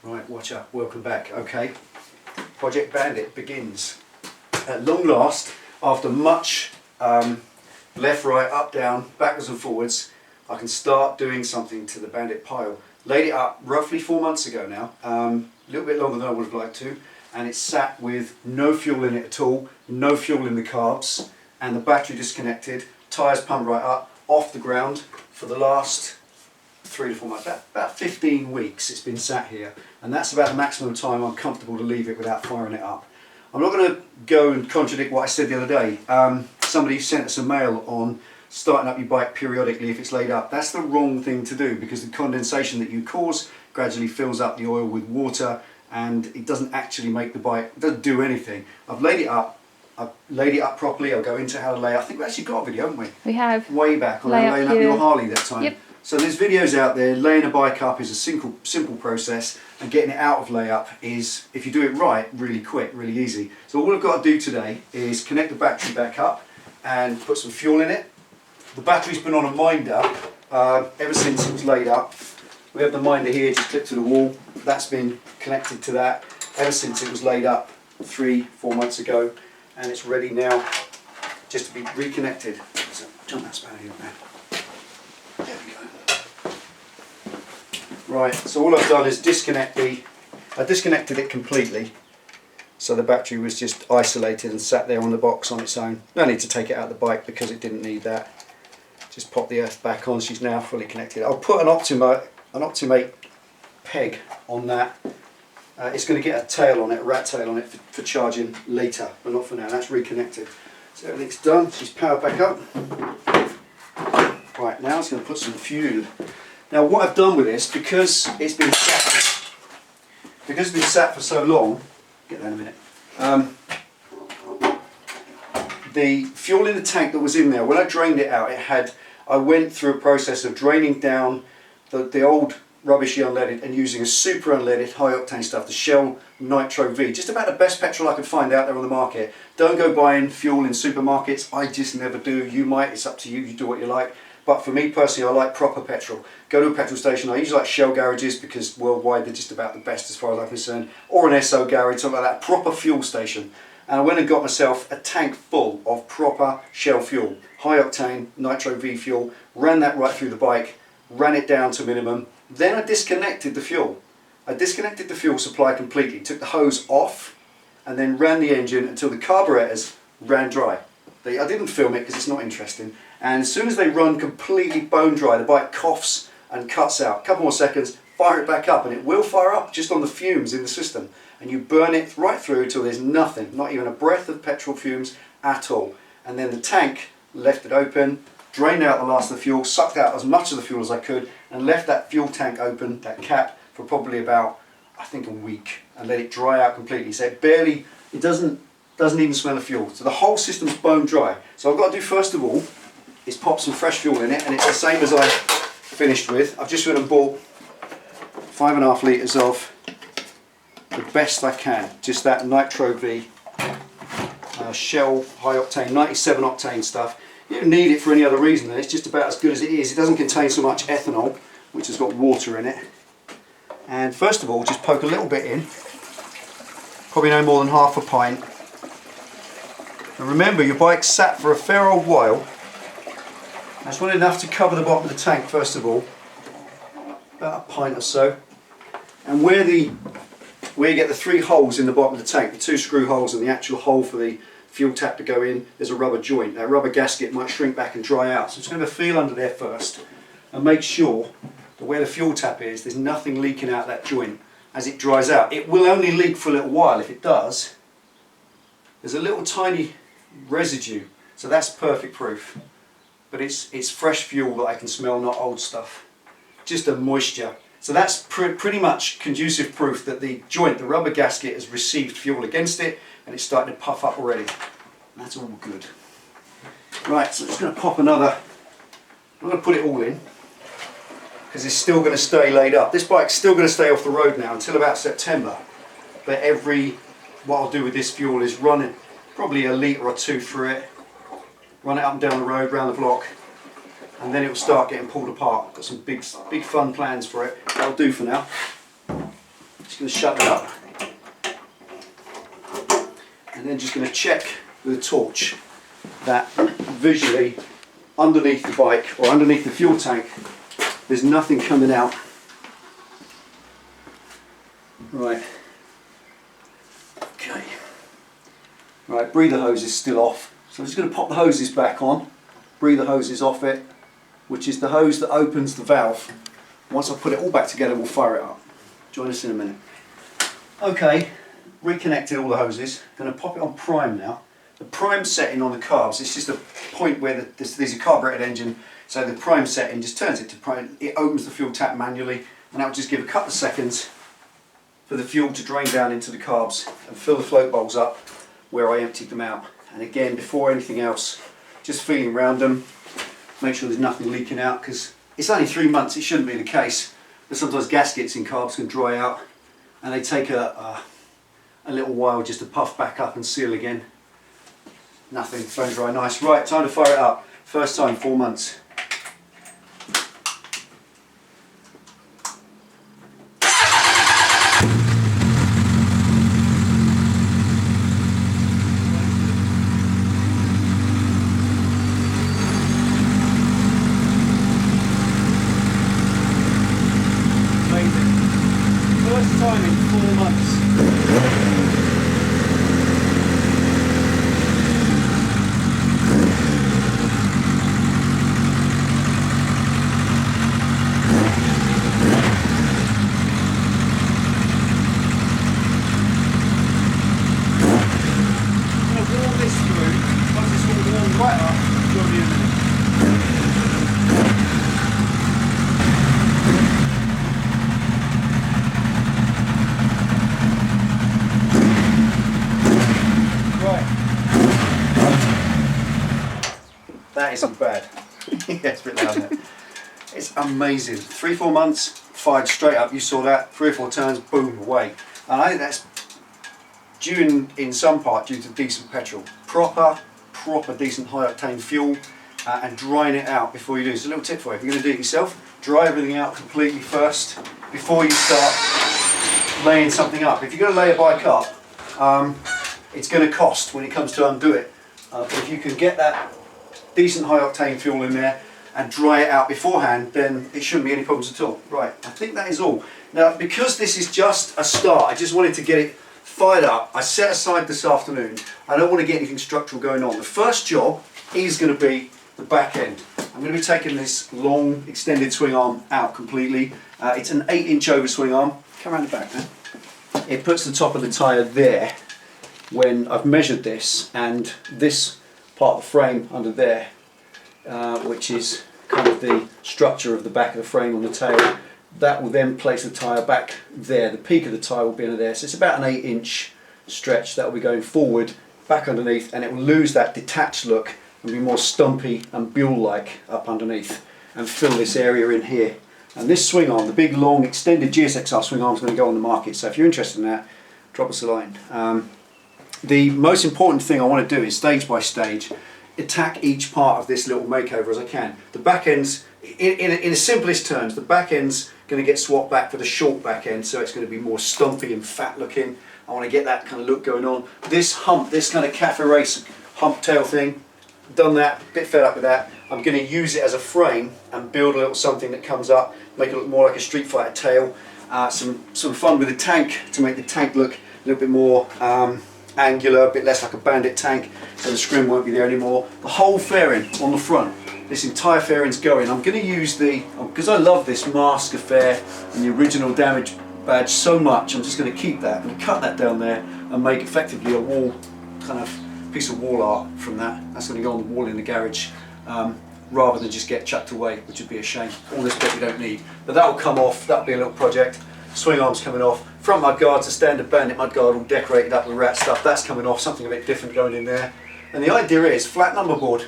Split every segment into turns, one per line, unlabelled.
Right, watch out, welcome back. Okay, Project Bandit begins. At long last, after much left, right, up, down, backwards and forwards, I can start doing something to the Bandit pile. Laid it up roughly 4 months ago now, a little bit longer than I would have liked to, and it's sat with no fuel in it at all, no fuel in the carbs, and the battery disconnected, tyres pumped right up, off the ground for the last 3 to 4 months, about 15 weeks it's been sat here, and that's about the maximum time I'm comfortable to leave it without firing it up. I'm not going to go and contradict what I said the other day. Somebody sent us a mail on starting up your bike periodically if it's laid up. That's the wrong thing to do, because the condensation that you cause gradually fills up the oil with water and it doesn't actually make the bike, it doesn't do anything. I've laid it up properly. I'll go into how to lay. I think we actually got a video, haven't we?
We have.
Way back on laying up your Harley that time.
Yep.
So there's videos out there. Laying a bike up is a simple process, and getting it out of layup is, if you do it right, really quick, really easy. So all I've got to do today is connect the battery back up and put some fuel in it. The battery's been on a minder ever since it was laid up. We have the minder here, just clipped to the wall. That's been connected to that ever since it was laid up 3-4 months ago, and it's ready now just to be reconnected. So jump that spanner here, man. There we go. Right, so all I've done is I disconnected it completely, so the battery was just isolated and sat there on the box on its own. No need to take it out of the bike because it didn't need that. Just pop the earth back on. She's now fully connected. I'll put an Optimate peg on that. It's going to get a tail on it, a rat tail on it for charging later, but not for now. That's reconnected. So everything's done. She's powered back up. Right, now it's going to put some fuel. Now what I've done with this, because it's been sat for so long, get that in a minute. The fuel in the tank that was in there, when I drained it out, I went through a process of draining down the old rubbishy unleaded and using a super unleaded high octane stuff, the Shell Nitro V, just about the best petrol I could find out there on the market. Don't go buying fuel in supermarkets, I just never do. You might, it's up to you, you do what you like. But for me personally, I like proper petrol. Go to a petrol station. I usually like Shell garages because worldwide they're just about the best as far as I'm concerned. Or an SO garage, something like that, proper fuel station. And I went and got myself a tank full of proper Shell fuel. High octane, Nitro V fuel, ran that right through the bike, ran it down to minimum. Then I disconnected the fuel. I disconnected the fuel supply completely, took the hose off, and then ran the engine until the carburetors ran dry. I didn't film it because it's not interesting. And as soon as they run completely bone dry, the bike coughs and cuts out. A couple more seconds, fire it back up, and it will fire up just on the fumes in the system. And you burn it right through until there's nothing, not even a breath of petrol fumes at all. And then the tank, left it open, drained out the last of the fuel, sucked out as much of the fuel as I could, and left that fuel tank open, that cap, for probably about, I think, a week, and let it dry out completely. So it doesn't even smell of fuel. So the whole system's bone dry. So I've got to do, first of all, is pop some fresh fuel in it, and it's the same as I finished with. I've just went and bought 5.5 litres of the best I can, just that Nitro V Shell high octane, 97 octane stuff. You don't need it for any other reason, it's just about as good as it is. It doesn't contain so much ethanol, which has got water in it. And first of all, just poke a little bit in, probably no more than half a pint. And remember, your bike's sat for a fair old while. I just want enough to cover the bottom of the tank first of all, about a pint or so. And where you get the 3 holes in the bottom of the tank, the 2 screw holes and the actual hole for the fuel tap to go in, there's a rubber joint. That rubber gasket might shrink back and dry out. So I'm just going to have a feel under there first and make sure that where the fuel tap is, there's nothing leaking out that joint as it dries out. It will only leak for a little while. If it does, there's a little tiny residue, so that's perfect proof. But it's fresh fuel that I can smell, not old stuff. Just a moisture. So that's pretty much conducive proof that the joint, the rubber gasket, has received fuel against it and it's starting to puff up already. And that's all good. Right, so I'm just going to pop another, I'm going to put it all in because it's still going to stay laid up. This bike's still going to stay off the road now until about September. But what I'll do with this fuel is run it, probably a litre or 2 through it, run it up and down the road, round the block, and then it will start getting pulled apart. Got some big fun plans for it. That'll do for now. Just Just going to shut that up. And then just going to check with a torch that visually underneath the bike or underneath the fuel tank there's nothing coming out. Right. Okay. Right, breather hose is still off. So I'm just going to pop the hoses back on. Breather hose is off it, which is the hose that opens the valve. Once I put it all back together, we'll fire it up. Join us in a minute. Okay, reconnected all the hoses. Going to pop it on prime now. The prime setting on the carbs, it's just a point where there's a carburetted engine, so the prime setting just turns it to prime. It opens the fuel tap manually, and that will just give a couple of seconds for the fuel to drain down into the carbs and fill the float bowls up where I emptied them out. And again, before anything else, just feeling around them, make sure there's nothing leaking out, because it's only 3 months, it shouldn't be the case, but sometimes gaskets in carbs can dry out and they take a little while just to puff back up and seal again. Nothing, bone dry nice. Right, time to fire it up. First time, 4 months. First time in 4 months. I'm going to warm this through. Once it's all warmed right up, join me in a minute. That isn't bad. Yeah, it's a bit loud there. It's amazing. 3-4 months, fired straight up. You saw that. 3 or 4 turns, boom, away. And I think that's due in some part due to decent petrol. Proper decent high octane fuel and drying it out before you do. It's a little tip for you. If you're going to do it yourself, dry everything out completely first before you start laying something up. If you're going to lay a bike up, it's going to cost when it comes to undo it. But if you can get that decent high octane fuel in there and dry it out beforehand, then it shouldn't be any problems at all. Right, I think that is all. Now, because this is just a start, I just wanted to get it fired up. I set aside this afternoon. I don't want to get anything structural going on. The first job is going to be the back end. I'm going to be taking this long extended swing arm out completely. It's an 8-inch over swing arm. Come around the back now. It puts the top of the tyre there when I've measured this, and this part of the frame under there, which is kind of the structure of the back of the frame on the tail, that will then place the tyre back there. The peak of the tyre will be under there, so it's about an 8-inch stretch that will be going forward, back underneath, and it will lose that detached look and be more stumpy and Buell-like up underneath and fill this area in here. And this swing arm, the big long extended GSXR swing arm, is going to go on the market, so if you're interested in that, drop us a line. The most important thing I want to do is stage by stage attack each part of this little makeover as I can. The back end's, in the simplest terms, the back end's going to get swapped back for the short back end, so it's going to be more stumpy and fat looking. I want to get that kind of look going on. This hump, this kind of cafe race hump tail thing, done that, a bit fed up with that. I'm going to use it as a frame and build a little something that comes up, make it look more like a Street Fighter tail. Some fun with the tank to make the tank look a little bit more angular, a bit less like a Bandit tank, so the scrim won't be there anymore. The whole fairing on the front, this entire fairing's going. I'm going to use because I love this mask affair and the original damage badge so much, I'm just going to keep that. I'm going to cut that down there and make effectively a wall, kind of piece of wall art from that. That's going to go on the wall in the garage, rather than just get chucked away, which would be a shame. All this bit we don't need, but that will come off. That'll be a little project. Swing arms coming off. Front mudguard's a standard Bandit mudguard, all decorated up with rat stuff. That's coming off, something a bit different going in there. And the idea is flat number board.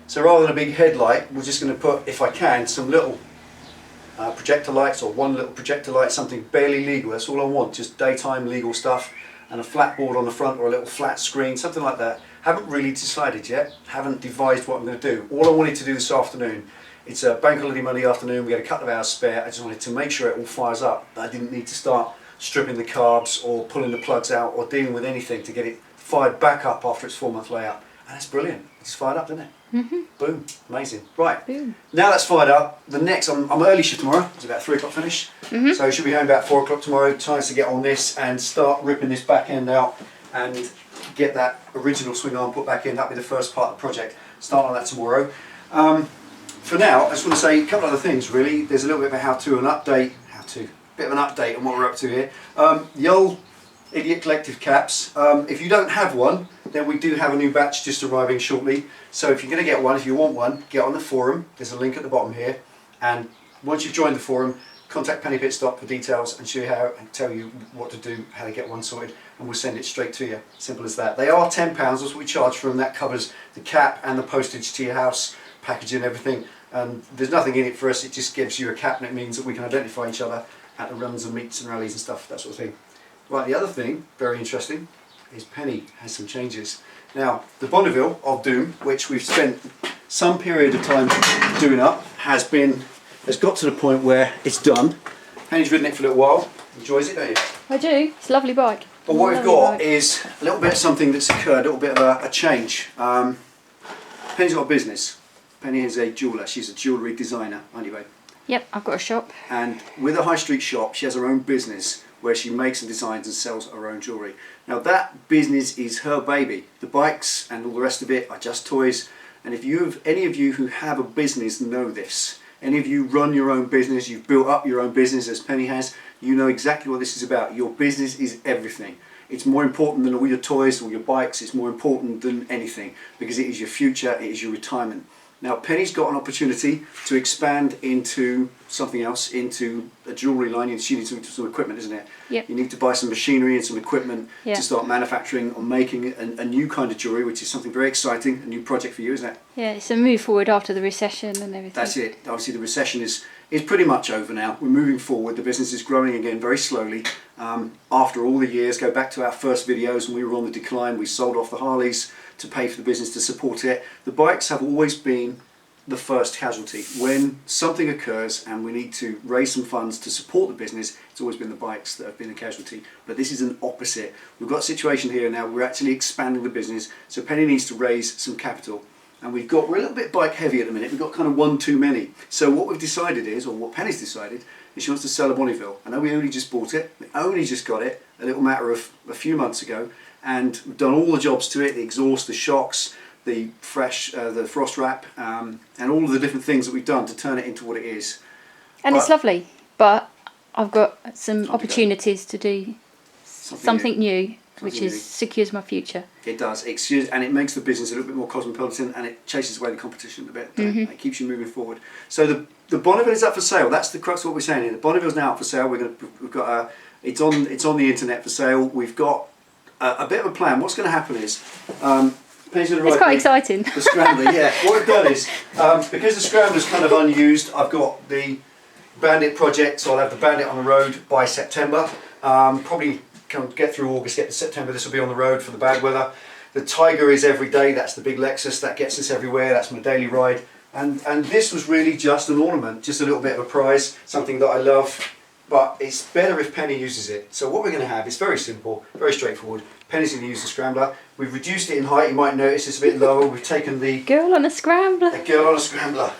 So rather than a big headlight, we're just going to put, if I can, some little projector lights, or one little projector light, something barely legal. That's all I want, just daytime legal stuff, and a flat board on the front, or a little flat screen, something like that. Haven't really decided yet, haven't devised what I'm going to do. All I wanted to do this afternoon, it's a bank holiday Monday afternoon, we had a couple of hours spare, I just wanted to make sure it all fires up. I didn't need to start stripping the carbs or pulling the plugs out or dealing with anything to get it fired back up after its 4-month layout. And that's brilliant. It's fired up, isn't it?
Mm-hmm.
Boom, amazing. Right,
Boom.
Now that's fired up. The next, I'm early shift tomorrow. It's about 3 o'clock finish.
Mm-hmm.
So I should be home about 4 o'clock tomorrow. Time to get on this and start ripping this back end out and get that original swing arm put back in. That'll be the first part of the project. Start on that tomorrow. For now, I just want to say a couple of other things really. There's a little bit of a how-to and update. Bit of an update on what we're up to here. The old Idiot Collective caps. If you don't have one, then we do have a new batch just arriving shortly. So if you're going to get one, if you want one, get on the forum. There's a link at the bottom here. And once you've joined the forum, contact Penny Pit Stop for details and show you how and tell you what to do, how to get one sorted, and we'll send it straight to you. Simple as that. They are £10. That's what we charge for them. That covers the cap and the postage to your house, packaging, everything. There's nothing in it for us. It just gives you a cap, and it means that we can identify each other at the runs and meets and rallies and stuff, that sort of thing. Right, the other thing, very interesting, is Penny has some changes. Now, the Bonneville of Doom, which we've spent some period of time doing up, has got to the point where it's done. Penny's ridden it for a little while, enjoys it, don't you?
I do, it's a lovely bike.
But what we've got is a little bit of something that's occurred, a little bit of a change. Penny's got a business. Penny is a jeweller, she's a jewellery designer, anyway.
Yep, I've got a shop.
And with a high street shop, she has her own business where she makes and designs and sells her own jewellery. Now that business is her baby. The bikes and all the rest of it are just toys. And if any of you who have a business know this, any of you run your own business, you've built up your own business as Penny has, you know exactly what this is about. Your business is everything. It's more important than all your toys or your bikes. It's more important than anything because it is your future, it is your retirement. Now Penny's got an opportunity to expand into something else, into a jewellery line. She needs some equipment, isn't it?
Yep.
You need to buy some machinery and some equipment
Yeah.
to start manufacturing or making a new kind of jewellery, which is something very exciting, a new project for you, isn't it?
Yeah, it's a move forward after the recession and everything.
That's it. Obviously the recession is pretty much over now. We're moving forward. The business is growing again very slowly. After all the years, go back to our first videos when we were on the decline, we sold off the Harleys to pay for the business to support it. The bikes have always been the first casualty. When something occurs and we need to raise some funds to support the business, it's always been the bikes that have been the casualty. But this is an opposite. We've got a situation here now, we're actually expanding the business, so Penny needs to raise some capital. And we're a little bit bike heavy at the minute, we've got kind of one too many. So what we've decided is, or what Penny's decided, is she wants to sell a Bonneville. I know we only just bought it, we only just got it a little matter of a few months ago, and we've done all the jobs to it, the exhaust, the shocks, the frost wrap, and all of the different things that we've done to turn it into what it is.
And it's lovely, but I've got some opportunities to do something new, which secures my future.
It does, and it makes the business a little bit more cosmopolitan, and it chases away the competition a bit. It keeps you moving forward. So the Bonneville is up for sale. That's the crux of what we're saying here. The Bonneville's now up for sale. We've got it's on the internet for sale. We've got a bit of a plan. What's going to happen is.
It's quite exciting.
The Scrambler, yeah. What we've done is, because the Scrambler's kind of unused, I've got the Bandit project, so I'll have the Bandit on the road by September. Probably get through August, get to September, this will be on the road for the bad weather. The Tiger is every day, that's the big Lexus, that gets us everywhere, that's my daily ride. And this was really just an ornament, just a little bit of a prize, something that I love. But it's better if Penny uses it. So what we're going to have is very simple, very straightforward. Penny's going to use the Scrambler. We've reduced it in height, you might notice it's a bit lower. We've taken the...
Girl on a Scrambler.
A girl on a Scrambler.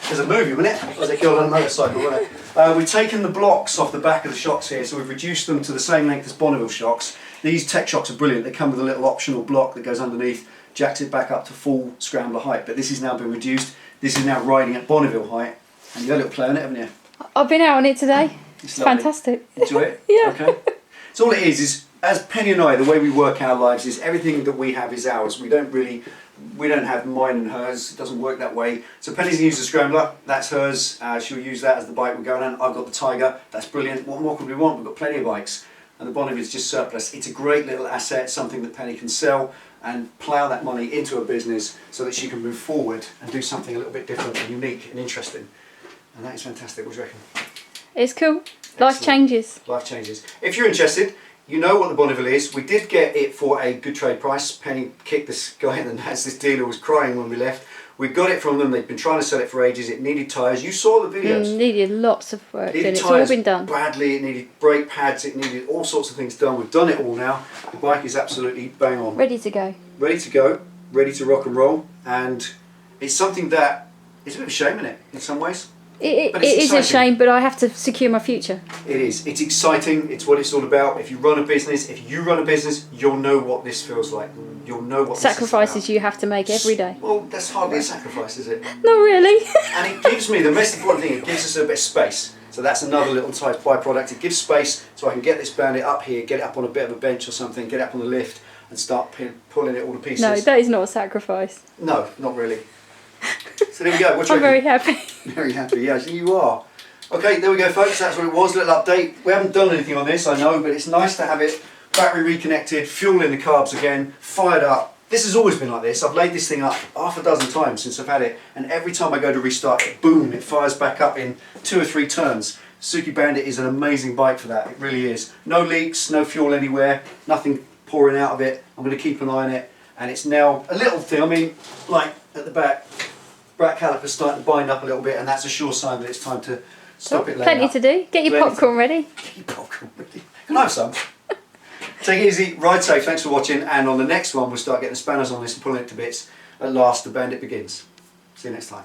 There's a movie, wasn't it? It was a girl on a motorcycle, wasn't it? We've taken the blocks off the back of the shocks here, so we've reduced them to the same length as Bonneville shocks. These tech shocks are brilliant. They come with a little optional block that goes underneath, jacks it back up to full Scrambler height. But this has now been reduced. This is now riding at Bonneville height. And you had a little play on it, haven't you?
I've been out on it today.
It's
fantastic.
Enjoy it?
Yeah.
Okay. So all it is as Penny and I, the way we work our lives is everything that we have is ours. We don't have mine and hers. It doesn't work that way. So Penny's going to use the Scrambler. That's hers. She'll use that as the bike we're going on. I've got the Tiger. That's brilliant. What more could we want? We've got plenty of bikes. And the Bonneville is just surplus. It's a great little asset, something that Penny can sell and plough that money into a business so that she can move forward and do something a little bit different and unique and interesting. And that is fantastic. What do you reckon?
It's cool. Life changes.
Life changes. If you're interested, you know what the Bonneville is. We did get it for a good trade price. Penny kicked this guy in the nuts. This dealer was crying when we left. We got it from them. They've been trying to sell it for ages. It needed tyres. You saw the videos.
Needed lots of work.
It needed
It's all
tyres
been done.
badly. It needed brake pads. It needed all sorts of things done. We've done it all now. The bike is absolutely bang on.
Ready to go.
Ready to go. Ready to rock and roll. And it's something that is a bit of a shame in it in some ways.
It is a shame, but I have to secure my future.
It is. It's exciting. It's what it's all about. If you run a business, you'll know what this feels like. You'll know what
Sacrifices
this is
you have to make every day.
Well, that's hardly a sacrifice, is it?
Not really.
And it gives me, the most important thing, it gives us a bit of space. So that's another little type byproduct. It gives space so I can get this Bandit up here, get it up on a bit of a bench or something, get it up on the lift and start pulling it all to pieces.
No, that is not a sacrifice.
No, not really. So there we go. What do you
I'm very happy.
Very happy, yes, you are. Okay, there we go, folks. That's what it was. A little update. We haven't done anything on this, I know, but it's nice to have it battery reconnected, fuel in the carbs again, fired up. This has always been like this. I've laid this thing up half a dozen times since I've had it, and every time I go to restart it, boom, it fires back up in 2 or 3 turns. Suzuki Bandit is an amazing bike for that. It really is. No leaks, no fuel anywhere, nothing pouring out of it. I'm going to keep an eye on it, and it's now a little thing. I mean, like at the back caliper's starting to bind up a little bit, and that's a sure sign that it's time to stop it laying
Plenty
up.
to do. Get your popcorn ready.
Get your popcorn ready. Can I have some? Take it easy, ride safe, thanks for watching, and on the next one we'll start getting the spanners on this and pulling it to bits. At last the Bandit begins. See you next time.